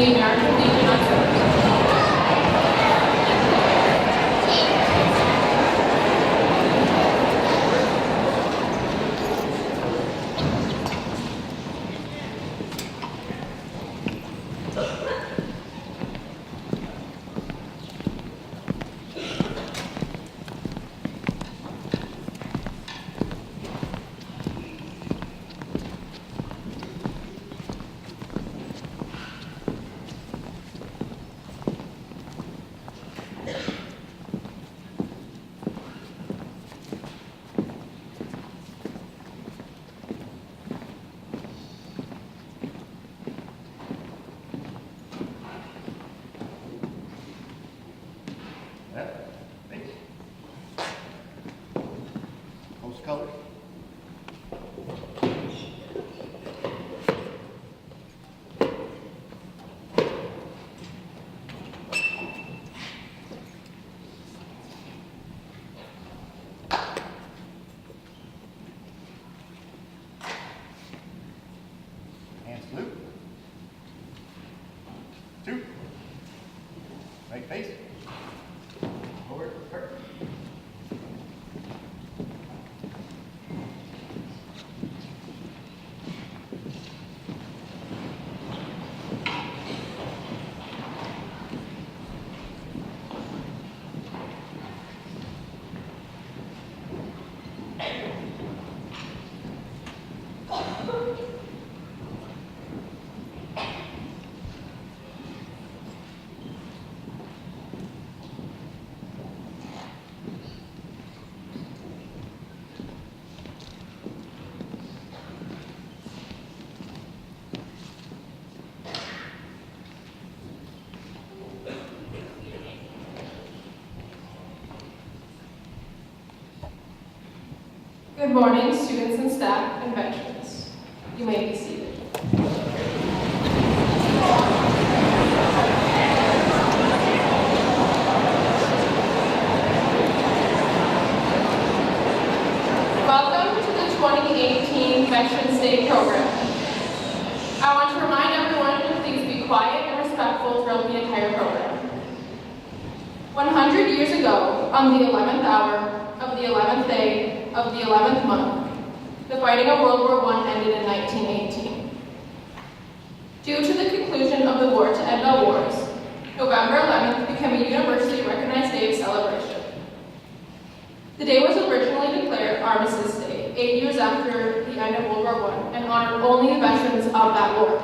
the American Legion of Service. Post colors. Hands salute. Two. Right face. Forward. Perfect. Good morning, students and staff and veterans. You may be seated. Welcome to the 2018 Veterans Day program. I want to remind everyone to please be quiet and respectful throughout the entire program. 100 years ago, on the 11th hour of the 11th day of the 11th month, the fighting of World War I ended in 1918. Due to the conclusion of the war to end all wars, November 11th became a universally recognized day of celebration. The day was originally declared Armistice Day, 8 years after the end of World War I, and honored only the veterans of that war.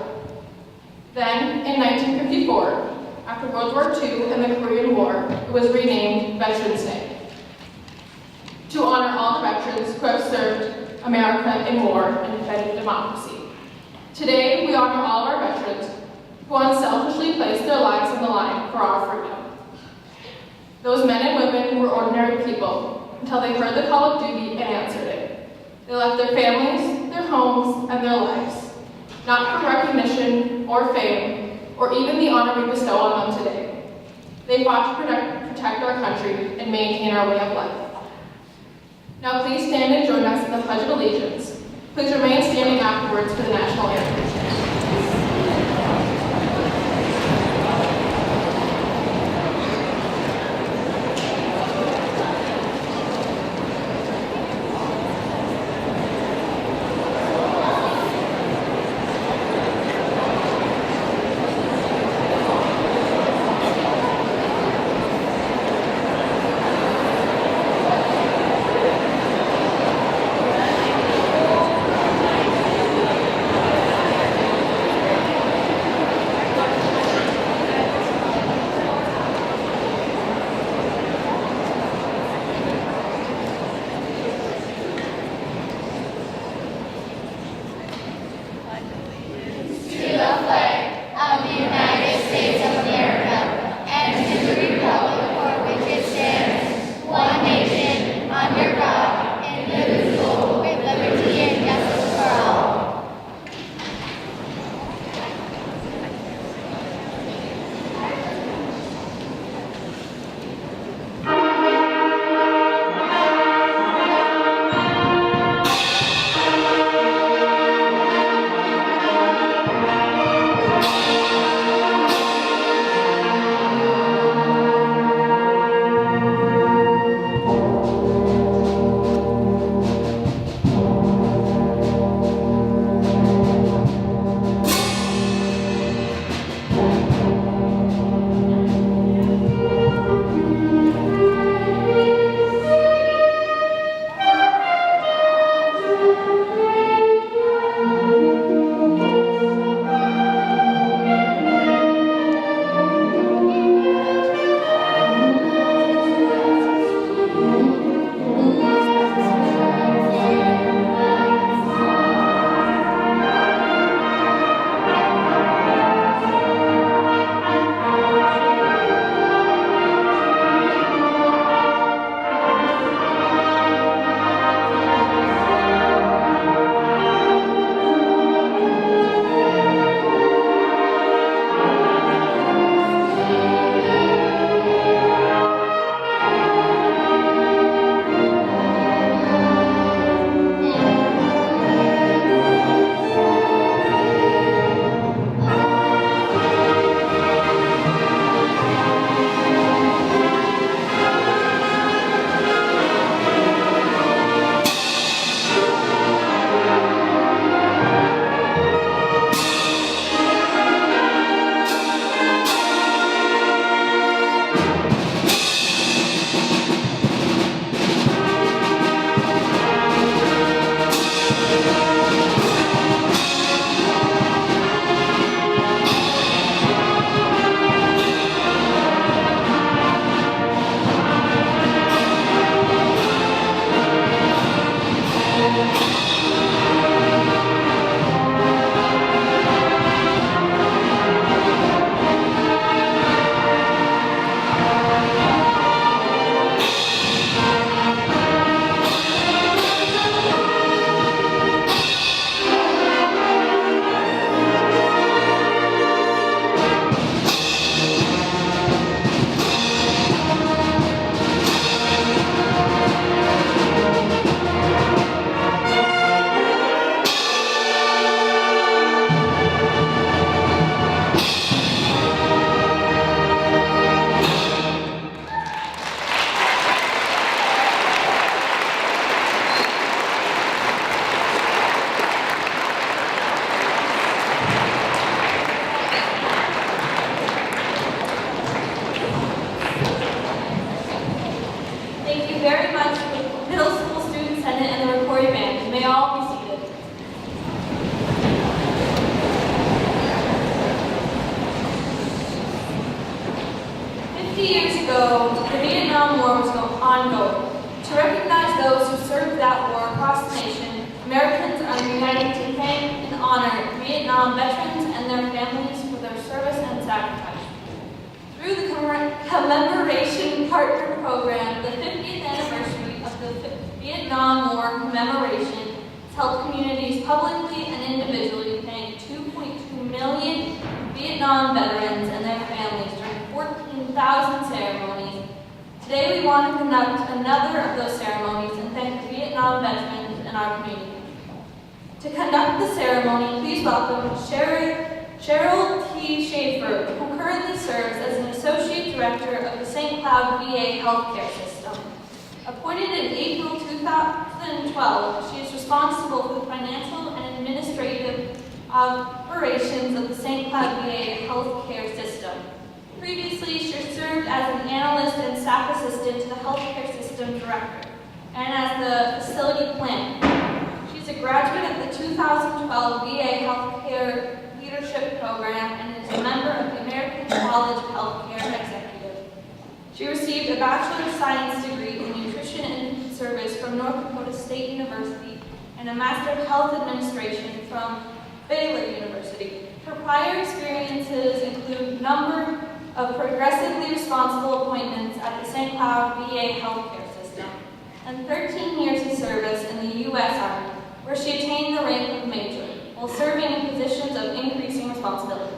Then, in 1954, after World War II and the Korean War, it was renamed Veterans Day, to honor all the veterans who have served America in war and defended democracy. Today, we honor all of our veterans who unselfishly placed their lives on the line for our freedom. Those men and women were ordinary people until they heard the call of duty and answered it. They left their families, their homes, and their lives, not for recognition or fame, or even the honor we bestow on them today. They fought to protect our country and maintain our way of life. Now please stand and join us in the Pledge of Allegiance. Please remain standing afterwards for the national anthem. ongoing. To recognize those who served that war across the nation, Americans are united to thank and honor Vietnam veterans and their families for their service and sacrifice. Through the Commemoration Partner Program, the 50th anniversary of the Vietnam War commemoration has helped communities publicly and individually thank 2.2 million Vietnam veterans and their families during 14,000 ceremonies. Today we want to conduct another of those ceremonies and thank the Vietnam veterans in our community. To conduct the ceremony, please welcome Cheryl T. Schaefer, who currently serves as an Associate Director of the St. Cloud VA Healthcare System. Appointed in April 2012, she is responsible for the financial and administrative operations of the St. Cloud VA Healthcare System. Previously, she served as an analyst and staff assistant to the Healthcare System Director and as the facility planner. She's a graduate of the 2012 VA Healthcare Leadership Program and is a member of the American College of Healthcare Executive. She received a Bachelor of Science degree in Nutrition and Service from North Dakota State University and a Master of Health Administration from Baylor University. Her prior experiences include a number of progressively responsible appointments at the St. Cloud VA Healthcare System and 13 years of service in the U.S. Army, where she attained the rank of Major while serving in positions of increasing responsibility.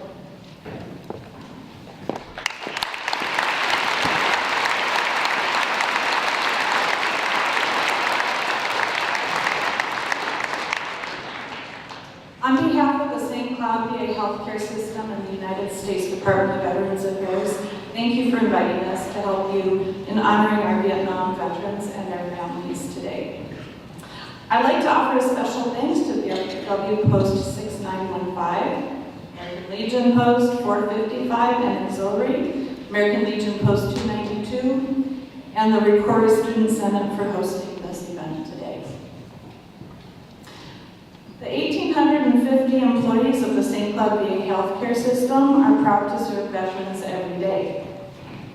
On behalf of the St. Cloud VA Healthcare System and the United States Department of Veterans Affairs, thank you for inviting us to help you in honoring our Vietnam veterans and their families today. I'd like to offer a special thanks to VFW Post 6915, American Legion Post 455 and Auxiliary, American Legion Post 292, and the Recorder Student Senate for hosting this event today. The 1,850 employees of the St. Cloud VA Healthcare System are proud to serve veterans every day.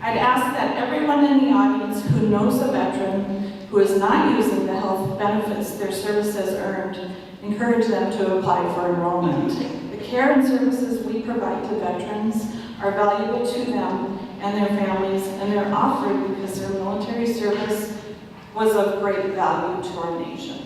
I'd ask that everyone in the audience who knows a veteran who is not using the health benefits their services earned, encourage them to apply for enrollment. The care and services we provide to veterans are valuable to them and their families, and they're offered because their military service was of great value to our nation.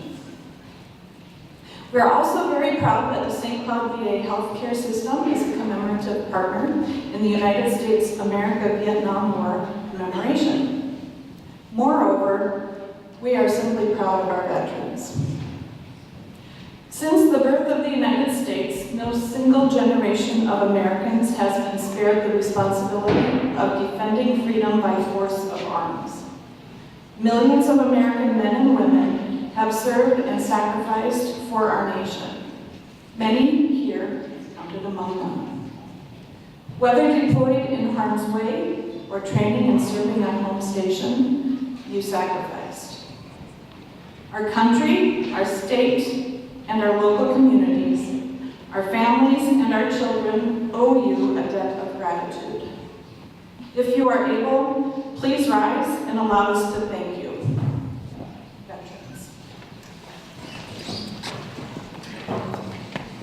We're also very proud that the St. Cloud VA Healthcare System is a commemorative partner in the United States America-Vietnam War commemoration. Moreover, we are simply proud of our veterans. Since the birth of the United States, no single generation of Americans has been spared the responsibility of defending freedom by force of arms. Millions of American men and women have served and sacrificed for our nation. Many here counted among them. Whether deployed in harm's way or training and serving at home station, you sacrificed. Our country, our state, and our local communities, our families and our children owe you a debt of gratitude. If you are able, please rise and allow us to thank you. Veterans.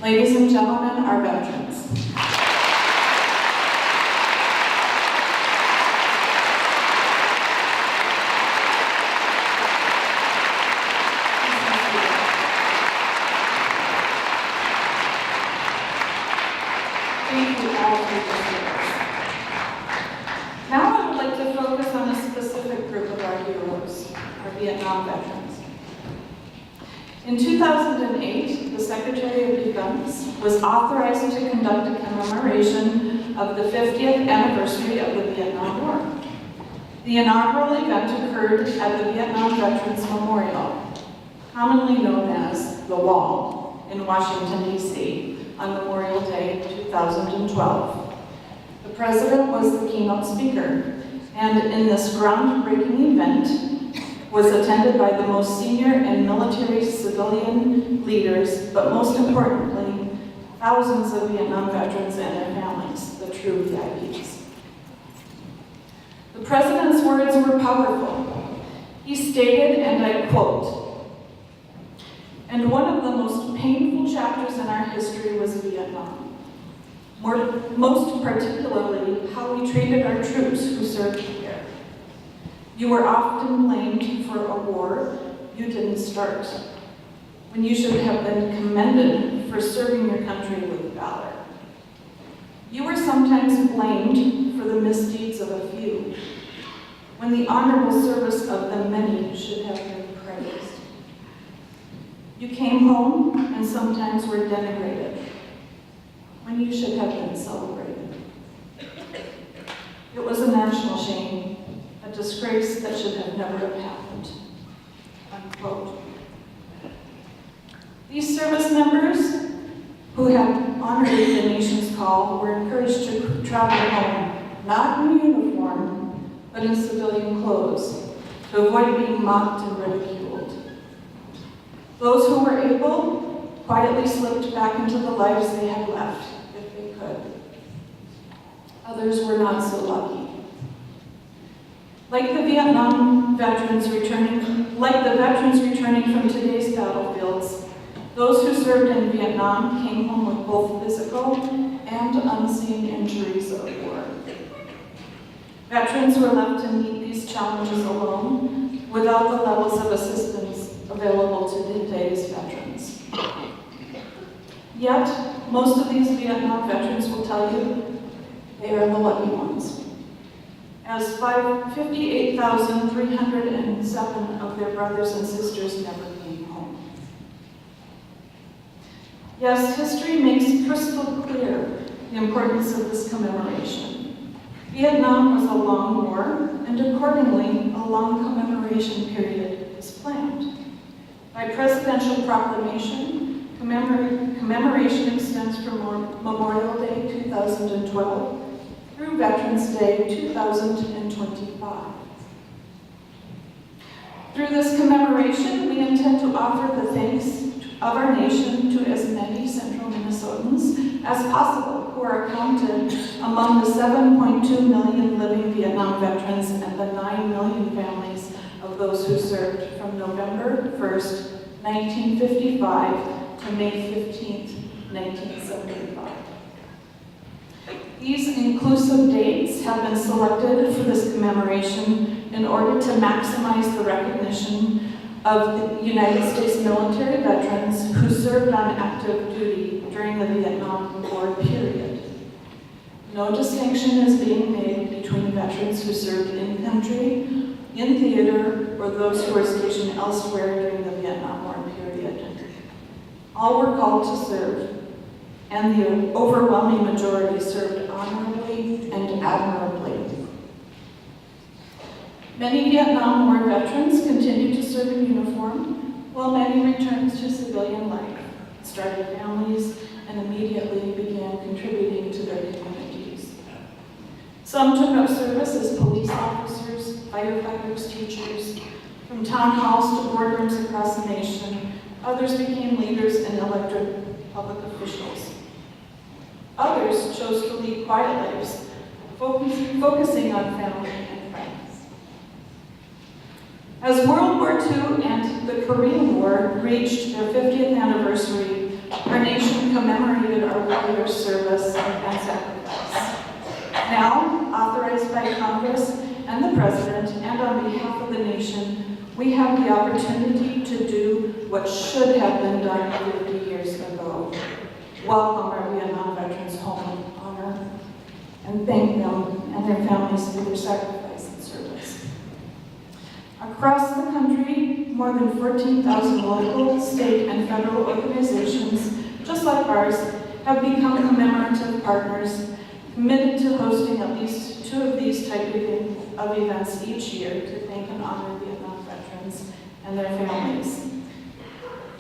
Ladies and gentlemen, our veterans. Thank you all for your service. Now I would like to focus on a specific group of our heroes, our Vietnam veterans. In 2008, the Secretary of Defense was authorized to conduct a commemoration of the 50th anniversary of the Vietnam War. The inaugural event occurred at the Vietnam Veterans Memorial, commonly known as the Wall, in Washington, D.C., on Memorial Day 2012. The President was the keynote speaker, and in this groundbreaking event was attended by the most senior and military civilian leaders, but most importantly, thousands of Vietnam veterans and their families, the true VIPs. The President's words were powerful. He stated, and I quote, "And one of the most painful chapters in our history was Vietnam. Most particularly, how we treated our troops who served there. You were often blamed for a war you didn't start, when you should have been commended for serving your country with valor. You were sometimes blamed for the misdeeds of a few, when the honorable service of the many should have been praised. You came home and sometimes were denigrated, when you should have been celebrated. It was a national shame, a disgrace that should have never have happened." Unquote. These service members who had honored the nation's call were encouraged to travel home, not in uniform, but in civilian clothes, to avoid being mocked and ridiculed. Those who were able quietly slipped back into the lives they had left, if they could. Others were not so lucky. Like the veterans returning from today's battlefields, those who served in Vietnam came home with both physical and unseen injuries of war. Veterans were left to meet these challenges alone, without the levels of assistance available to today's veterans. Yet, most of these Vietnam veterans will tell you they are the lucky ones, as 58,307 of their brothers and sisters never came home. Yes, history makes crystal clear the importance of this commemoration. Vietnam was a long war, and accordingly, a long commemoration period is planned. By presidential proclamation, commemoration extends from Memorial Day 2012 through Veterans Day 2025. Through this commemoration, we intend to offer the thanks of our nation to as many Central Minnesotans as possible who are counted among the 7.2 million living Vietnam veterans and the 9 million families of those who served from November 1st, 1955 to May 15th, 1975. These inclusive dates have been selected for this commemoration in order to maximize the recognition of the United States military veterans who served on active duty during the Vietnam War period. No distinction is being made between veterans who served in country, in theater, or those who were stationed elsewhere during the Vietnam War period. All were called to serve, and the overwhelming majority served honorably and admirably. Many Vietnam War veterans continued to serve in uniform, while many returned to civilian life, started families, and immediately began contributing to their communities. Some took up service as police officers, firefighters, teachers. From town halls to boardrooms across the nation, others became leaders and elected public officials. Others chose to lead quiet lives, focusing on family and friends. As World War II and the Korean War reached their 50th anniversary, our nation commemorated our warriors' service and sacrifice. Now, authorized by Congress and the President, and on behalf of the nation, we have the opportunity to do what should have been done 50 years ago. Welcome our Vietnam veterans home with honor, and thank them and their families for their sacrifice and service. Across the country, more than 14,000 local, state, and federal organizations, just like ours, have become commemorative partners, committed to hosting at least 2 of these type of events each year to thank and honor Vietnam veterans and their families.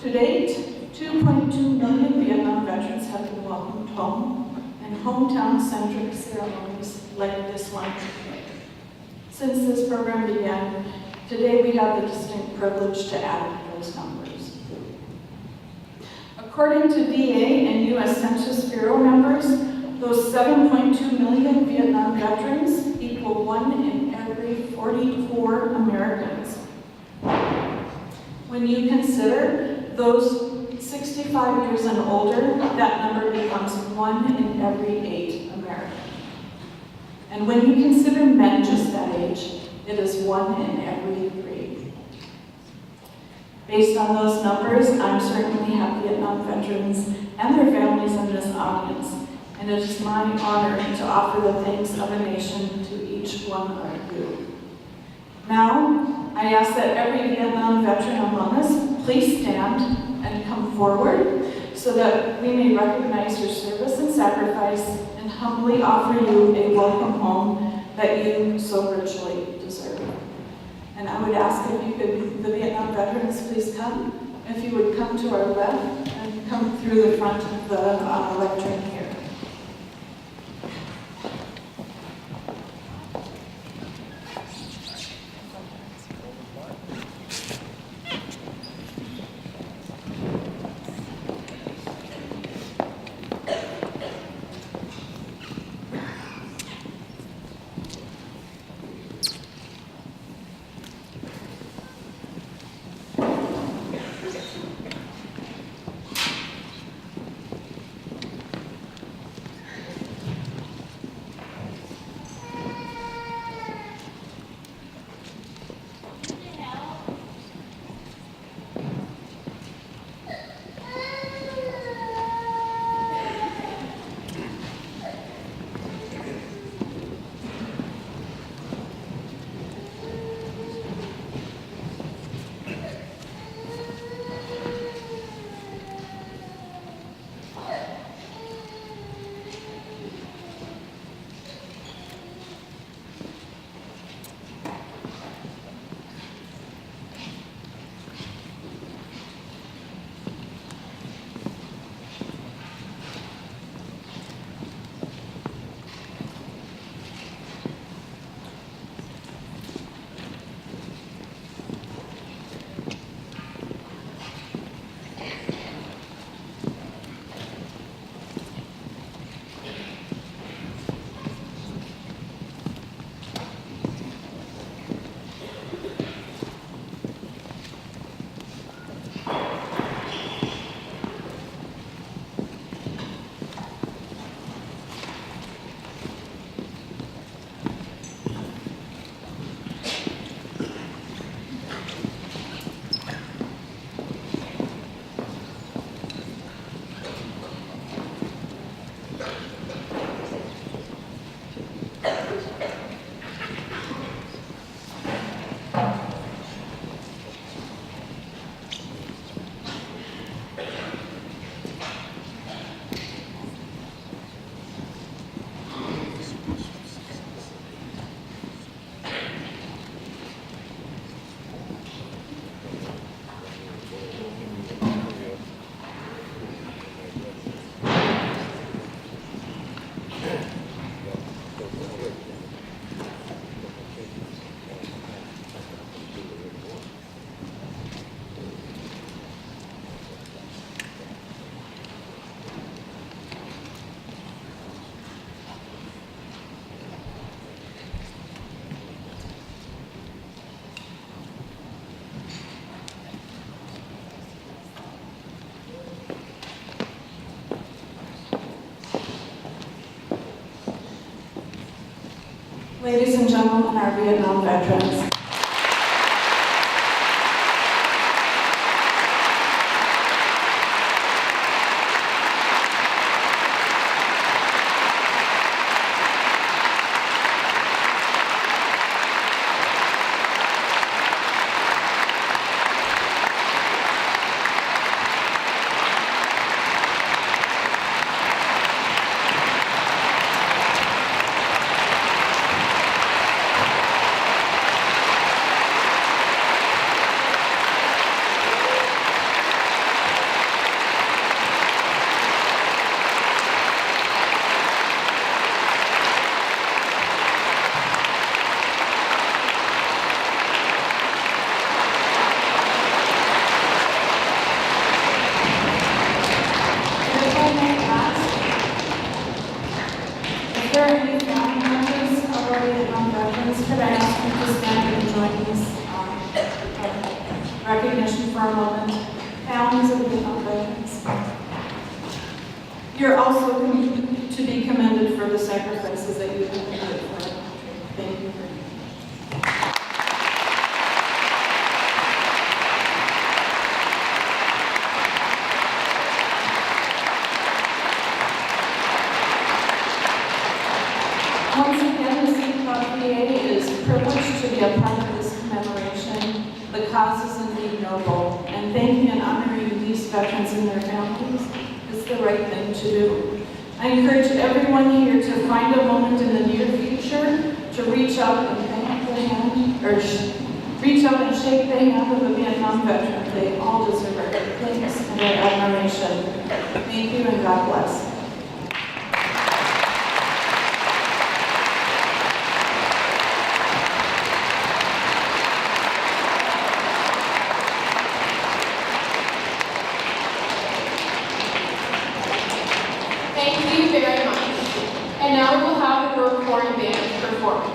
To date, 2.2 million Vietnam veterans have been welcomed home, and hometown-centric ceremonies like this one. Since this program began, today we have the distinct privilege to add to those numbers. According to VA and U.S. Census Bureau members, those 7.2 million Vietnam veterans equal 1 in every 44 Americans When you consider those 65 years and older, that number becomes 1 in every 8 Americans. And when you consider men just that age, it is 1 in every 3. Based on those numbers, I'm certainly have Vietnam veterans and their families in this audience, and it is my honor to offer the thanks of a nation to each one of you. Now, I ask that every Vietnam veteran among us please stand and come forward so that we may recognize your service and sacrifice and humbly offer you a welcome home that you so richly deserve. And I would ask if you could, the Vietnam veterans, please come. If you would come to our left and come through the front of the lectern here. Ladies and gentlemen, our Vietnam veterans. recognition for a moment, families of Vietnam veterans. You're also to be commended for the sacrifices that you've made for our country. Thank you very much. Once again, the St. Cloud VA is privileged to be a part of this commemoration. The cause is indeed noble, and thanking and honoring these veterans and their families is the right thing to do. I encourage everyone here to find a moment in the near future to reach out and thank the hand, or reach out and shake the hand of a Vietnam veteran. They all deserve our thanks and our admiration. Thank you and God bless. Thank you very much. And now we will have the recording band perform.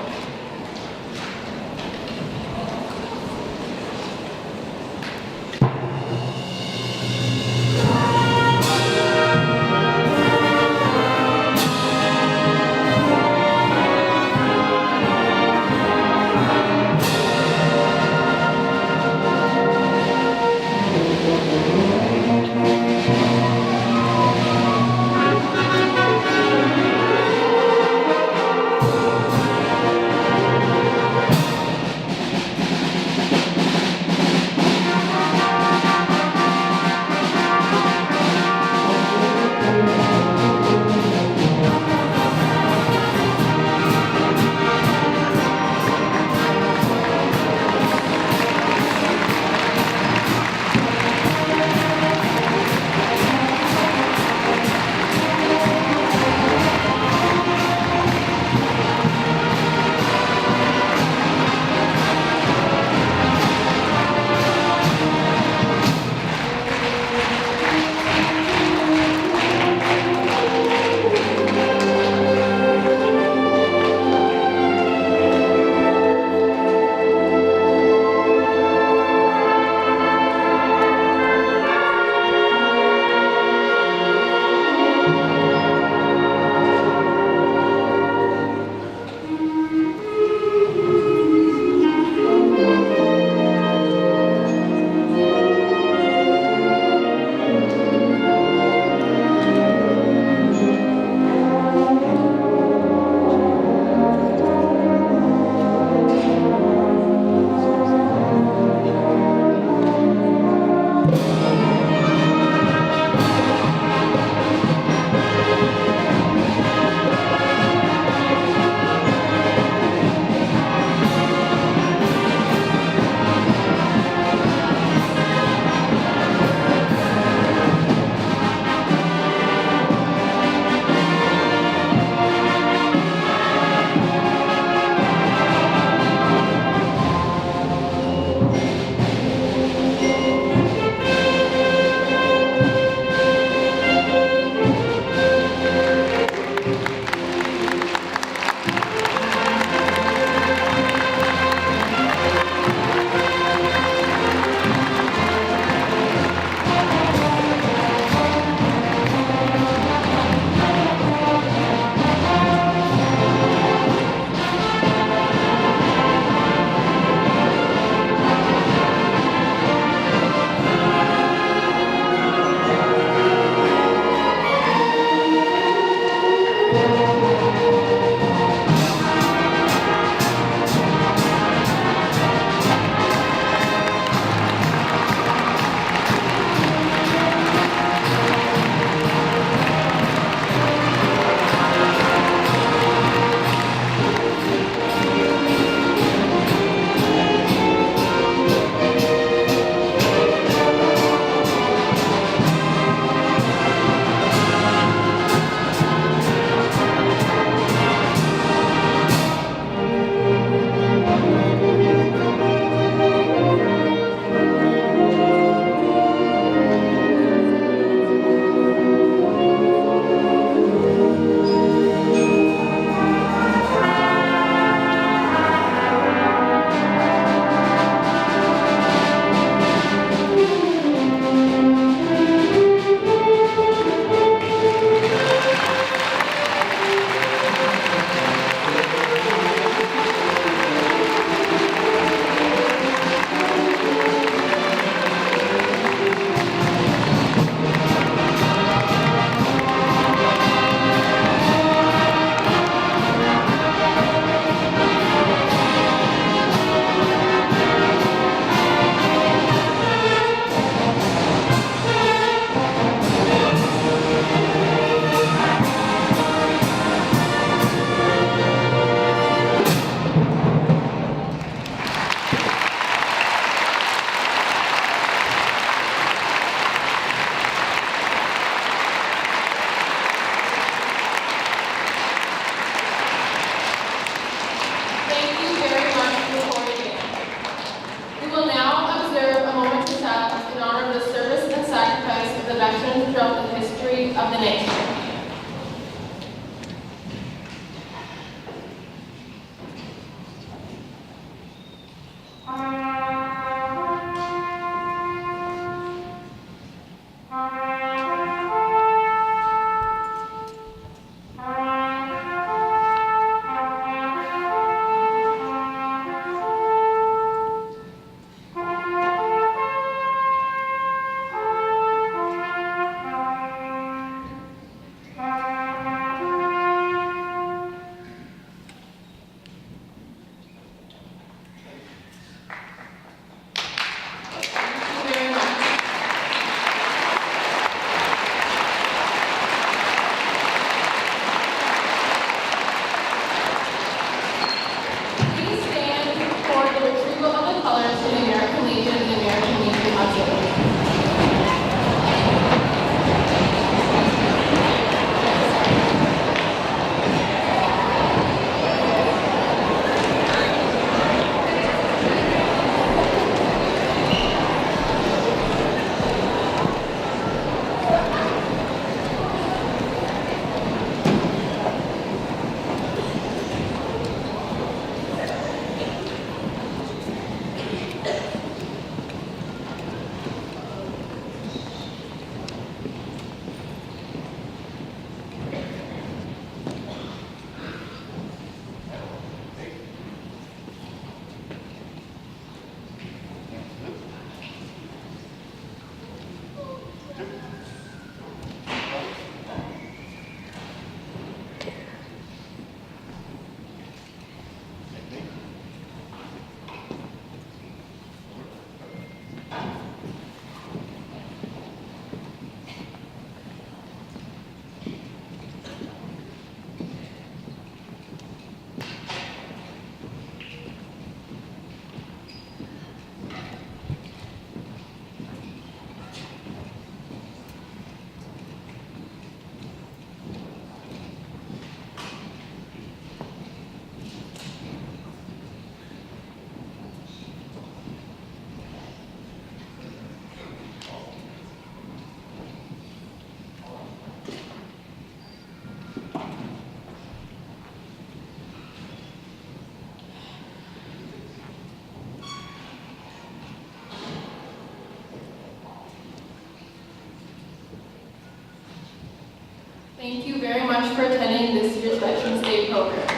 Thank you very much for attending this year's Veterans Day program.